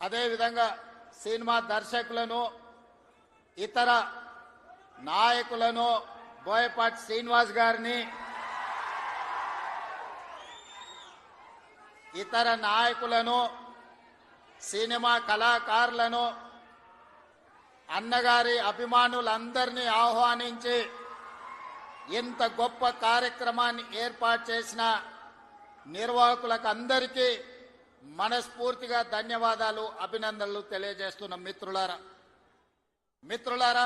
అదేవిధంగా సినిమా దర్శకులను ఇతర నాయకులను బోయపాటి శ్రీనివాస్ గారిని ఇతర నాయకులను సినిమా కళాకారులను అన్నగారి అభిమానులందరినీ ఆహ్వానించి ఇంత గొప్ప కార్యక్రమాన్ని ఏర్పాటు చేసిన నిర్వాహకులకు అందరికీ మనస్ఫూర్తిగా ధన్యవాదాలు అభినందనలు తెలియజేస్తున్న మిత్రులారా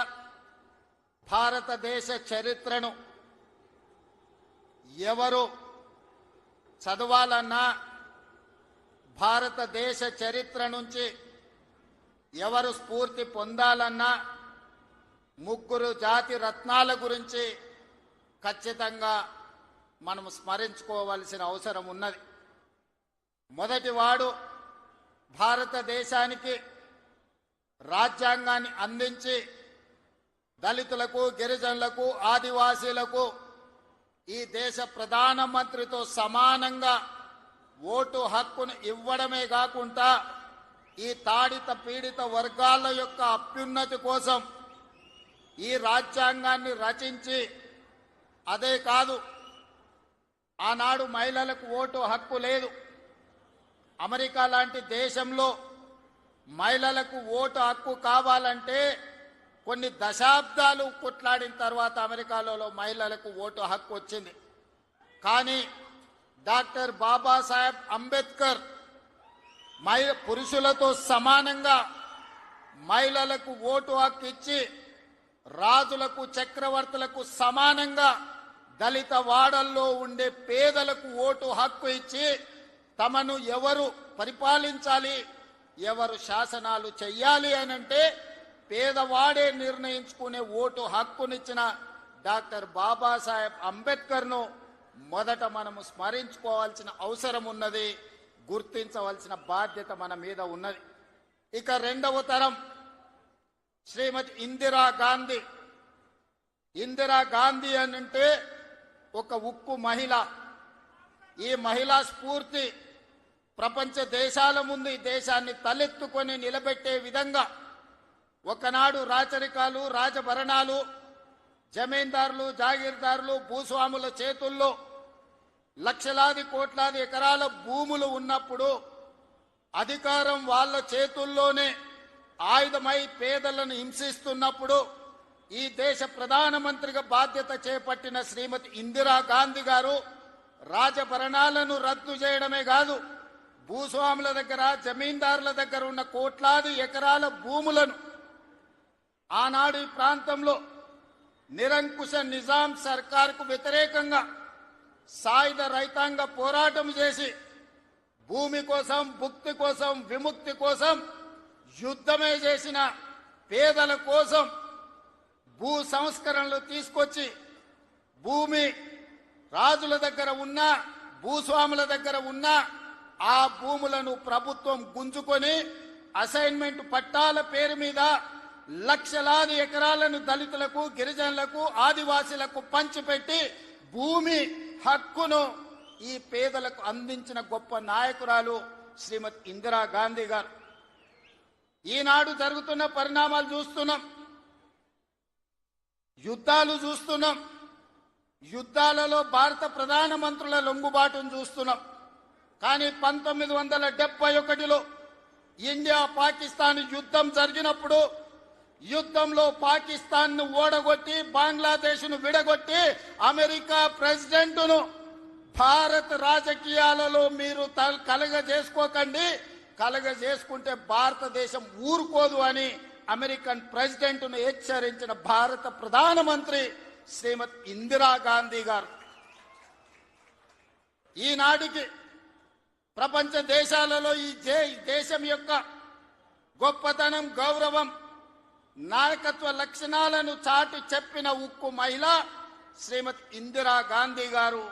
భారతదేశ చరిత్రను ఎవరు చదవాలన్నా భారతదేశ చరిత్ర నుంచి ఎవరు స్ఫూర్తి పొందాలన్నా ముగ్గురు జాతి రత్నాల గురించి ఖచ్చితంగా మనం స్మరించుకోవాల్సిన అవసరం ఉన్నది. మొదటివాడు భారతదేశానికి రాజ్యాంగాన్ని అందించి దళితులకు, గిరిజనులకు, ఆదివాసీలకు ఈ దేశ ప్రధానమంత్రితో సమానంగా ఓటు హక్కును ఇవ్వడమే కాకుండా ఈ తాడిత పీడిత వర్గాల యొక్క అభ్యున్నతి కోసం ఈ రాజ్యాంగాన్ని రచించి, అదే కాదు ఆనాడు మహిళలకు ఓటు హక్కు లేదు. అమెరికా లాంటి దేశంలో మహిళలకు ఓటు హక్కు కావాలంటే కొన్ని దశాబ్దాలు కొట్లాడిన తర్వాత అమెరికాలో మహిళలకు ఓటు హక్కు వచ్చింది. కానీ డాక్టర్ బాబాసాహెబ్ అంబేద్కర్ పురుషులతో సమానంగా మహిళలకు ఓటు హక్కు ఇచ్చి రాజులకు, చక్రవర్తులకు సమానంగా దళిత వాడల్లో ఉండే పేదలకు ఓటు హక్కు ఇచ్చి తమను ఎవరు పరిపాలించాలి, ఎవరు శాసనాలు చెయ్యాలి అనంటే పేదవాడే నిర్ణయించుకునే ఓటు హక్కునిచ్చిన డాక్టర్ బాబాసాహెబ్ అంబేద్కర్ను మొదట మనము స్మరించుకోవాల్సిన అవసరం ఉన్నది, గుర్తించవలసిన బాధ్యత మన మీద ఉన్నది. ఇక రెండవ తరం శ్రీమతి ఇందిరా గాంధీ అనంటే ఒక ఉక్కు మహిళ. ఈ మహిళా స్ఫూర్తి ప్రపంచ దేశాల ముందు ఈ దేశాన్ని తలెత్తుకొని నిలబెట్టే విధంగా ఒకనాడు రాచరికాలు, రాజభరణాలు, జమీందారులు, జాగీర్దారులు, భూస్వాముల చేతుల్లో లక్షలాది కోట్లాది ఎకరాల భూములు ఉన్నప్పుడు అధికారం వాళ్ళ చేతుల్లోనే ఆయుధమై పేదలను హింసిస్తున్నప్పుడు ఈ దేశ ప్రధానమంత్రిగా బాధ్యత చేపట్టిన శ్రీమతి ఇందిరాగాంధీ గారు రాజభరణాలను రద్దు చేయడమే కాదు, భూస్వాముల దగ్గర, జమీందారుల దగ్గర ఉన్న కోట్లాది ఎకరాల భూములను ఆనాడు ఈ ప్రాంతంలో నిరంకుశ నిజాం సర్కార్కు వ్యతిరేకంగా సాయుధ రైతాంగ పోరాటం చేసి భూమి కోసం, భుక్తి కోసం, విముక్తి కోసం యుద్ధమే చేసిన పేదల కోసం భూ సంస్కరణలు తీసుకొచ్చి భూమి రాజుల దగ్గర ఉన్న, భూస్వాముల దగ్గర ఉన్న ఆ భూములను ప్రభుత్వం గుంజుకొని అసైన్మెంట్ పట్టాల పేరు మీద లక్షలాది ఎకరాలను దళితులకు, గిరిజనులకు, ఆదివాసీలకు పంచిపెట్టి భూమి హక్కును ఈ పేదలకు అందించిన గొప్ప నాయకురాలు శ్రీమతి ఇందిరాగాంధీ గారు. ఈనాడు జరుగుతున్న పరిణామాలు చూస్తున్నాం, యుద్ధాలు చూస్తున్నాం, యుద్ధాలలో భారత ప్రధానమంత్రుల లొంగుబాటును చూస్తున్నాం. కానీ 1971లో ఇండియా పాకిస్తాన్ యుద్ధం జరిగినప్పుడు యుద్ధంలో పాకిస్తాన్ను ఓడగొట్టి బంగ్లాదేశ్ను విడగొట్టి అమెరికా ప్రెసిడెంట్ను భారత రాజకీయాలలో మీరు కలగజేసుకోకండి, కలగజేసుకుంటే భారతదేశం ఊరుకోదు అని అమెరికన్ ప్రెసిడెంట్ను హెచ్చరించిన భారత ప్రధానమంత్రి శ్రీమతి ఇందిరాగాంధీ గారు. ఈనాటికి ప్రపంచ దేశాలలో ఈ దేశం యొక్క గొప్పతనం, గౌరవం, నాయకత్వ లక్షణాలను చాటి చెప్పిన ఉక్కు మహిళ శ్రీమతి ఇందిరాగాంధీ గారు.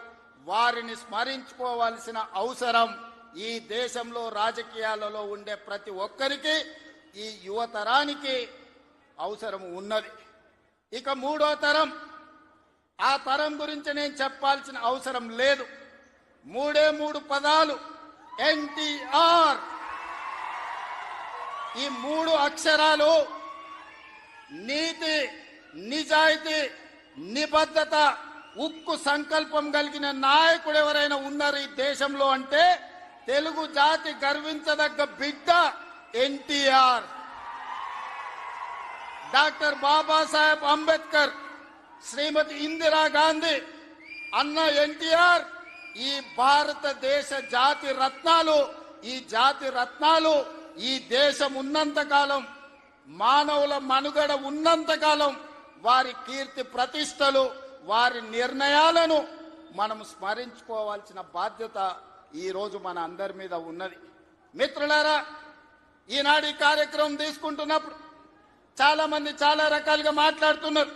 వారిని స్మరించుకోవాల్సిన అవసరం ఈ దేశంలో రాజకీయాలలో ఉండే ప్రతి ఒక్కరికి, ఈ యువతరానికి అవసరం ఉన్నది. ఇక మూడో తరం, ఆ తరం గురించి నేను చెప్పాల్సిన అవసరం లేదు. మూడే మూడు పదాలు, ఎన్టీఆర్. ఈ 3 అక్షరాలు నీతి, నిజాయితీ, నిబద్ధత, ఉక్కు సంకల్పం కలిగిన నాయకుడు ఎవరైనా ఉన్నారు ఈ దేశంలో అంటే తెలుగు జాతి గర్వించదగ్గ బిడ్డ ఎన్టీఆర్. డాక్టర్ బాబాసాహెబ్ అంబేద్కర్, శ్రీమతి ఇందిరా గాంధీ, అన్న ఎన్టీఆర్ ఈ భారతదేశ జాతి రత్నాలు. ఈ జాతి రత్నాలు ఈ దేశం ఉన్నంతకాలం, మానవుల మనుగడ ఉన్నంతకాలం వారి కీర్తి ప్రతిష్టలు, వారి నిర్ణయాలను మనం స్మరించుకోవాల్సిన బాధ్యత ఈరోజు మన అందరి మీద ఉన్నది. మిత్రులారా, ఈనాడు ఈ కార్యక్రమం తీసుకుంటున్నప్పుడు చాలా మంది చాలా రకాలుగా మాట్లాడుతున్నారు.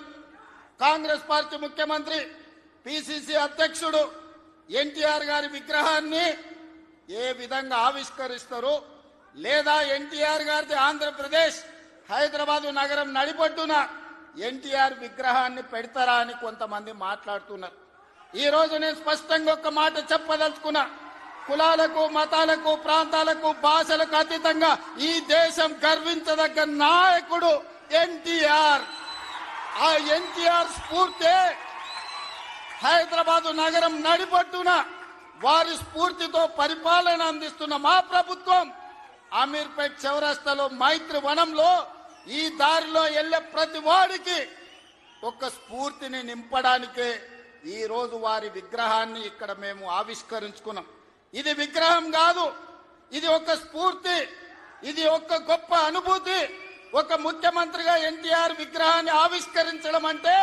కాంగ్రెస్ పార్టీ ముఖ్యమంత్రి, పిసిసి అధ్యక్షుడు ఎన్టీఆర్ గారి విగ్రహాన్ని ఏ విధంగా ఆవిష్కరిస్తారు, లేదా ఎన్టీఆర్ గారిది ఆంధ్రప్రదేశ్ హైదరాబాదు నగరం నడిపొడ్డున ఎన్టీఆర్ విగ్రహాన్ని పెడతారా అని కొంతమంది మాట్లాడుతున్నారు. ఈ రోజు నేను స్పష్టంగా ఒక మాట చెప్పదలుచుకున్నా. కులాలకు, మతాలకు, ప్రాంతాలకు, భాషలకు అతీతంగా ఈ దేశం గర్వించదగ్గ నాయకుడు ఎన్టీఆర్. ఆ ఎన్టీఆర్ స్ఫూర్తి హైదరాబాదు నగరం నడిపొడ్డున వారి స్ఫూర్తితో పరిపాలన అందిస్తున్న మా ప్రభుత్వం అమీర్పేట్ చౌరస్తాలో, మైత్రి వనంలో ఈ దారిలో వెళ్లే ప్రతి వాడికి ఒక స్ఫూర్తిని నింపడానికే ఈ రోజు వారి విగ్రహాన్ని ఇక్కడ మేము ఆవిష్కరించుకున్నాం. ఇది విగ్రహం కాదు, ఇది ఒక స్ఫూర్తి, ఇది ఒక గొప్ప అనుభూతి. ఒక ముఖ్యమంత్రిగా ఎన్టీఆర్ విగ్రహాన్ని ఆవిష్కరించడం అంటే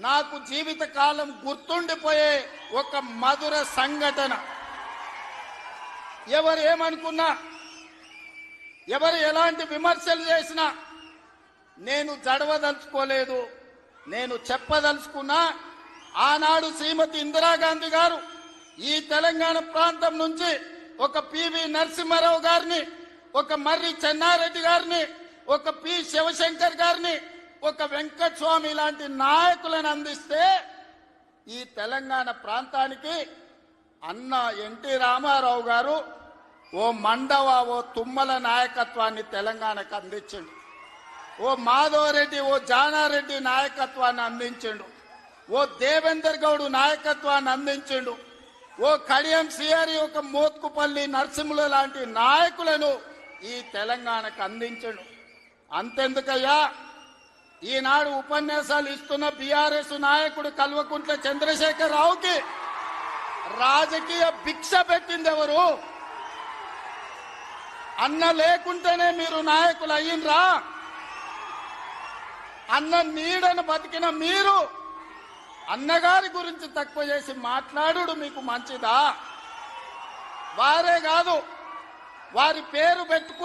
నాకు జీవిత కాలం గుర్తుండిపోయే ఒక మధుర సంఘటన. ఎవరు ఏమనుకున్నా, ఎవరు ఎలాంటి విమర్శలు చేసినా నేను జడవదలుచుకోలేదు. నేను చెప్పదలుచుకున్నా, ఆనాడు శ్రీమతి ఇందిరాగాంధీ గారు ఈ తెలంగాణ ప్రాంతం నుంచి ఒక పివి నరసింహారావు గారిని, ఒక మర్రి చెన్నారెడ్డి గారిని, ఒక పి శివశంకర్ గారిని, ఒక వెంకటస్వామి లాంటి నాయకులను అందిస్తే ఈ తెలంగాణ ప్రాంతానికి అన్న ఎన్టీ రామారావు గారు ఓ మండవ, ఓ తుమ్మల నాయకత్వాన్ని తెలంగాణకు అందించిండు. ఓ మాధవరెడ్డి, ఓ జానారెడ్డి నాయకత్వాన్ని అందించిండు. ఓ దేవేందర్ గౌడ్ నాయకత్వాన్ని అందించిండు. ఓ కడియం శ్రీహరి, ఒక మోత్కుపల్లి నరసింహుల లాంటి నాయకులను ఈ తెలంగాణకు అందించిండు. అంతెందుకయ్యా, ఈనాడు ఉపన్యాసాలు ఇస్తున్న బీఆర్ఎస్ నాయకుడు కల్వకుంట్ల చంద్రశేఖర్ రావుకి రాజకీయ భిక్ష పెట్టింది ఎవరు? అన్న లేకుంటేనే మీరు నాయకులు అయ్యిండ్రా? అన్న నీడను బతికిన మీరు అన్నగారి గురించి తక్కువ చేసి మాట్లాడు మీకు మంచిదా? వారే కాదు, వారి పేరు పెట్టుకు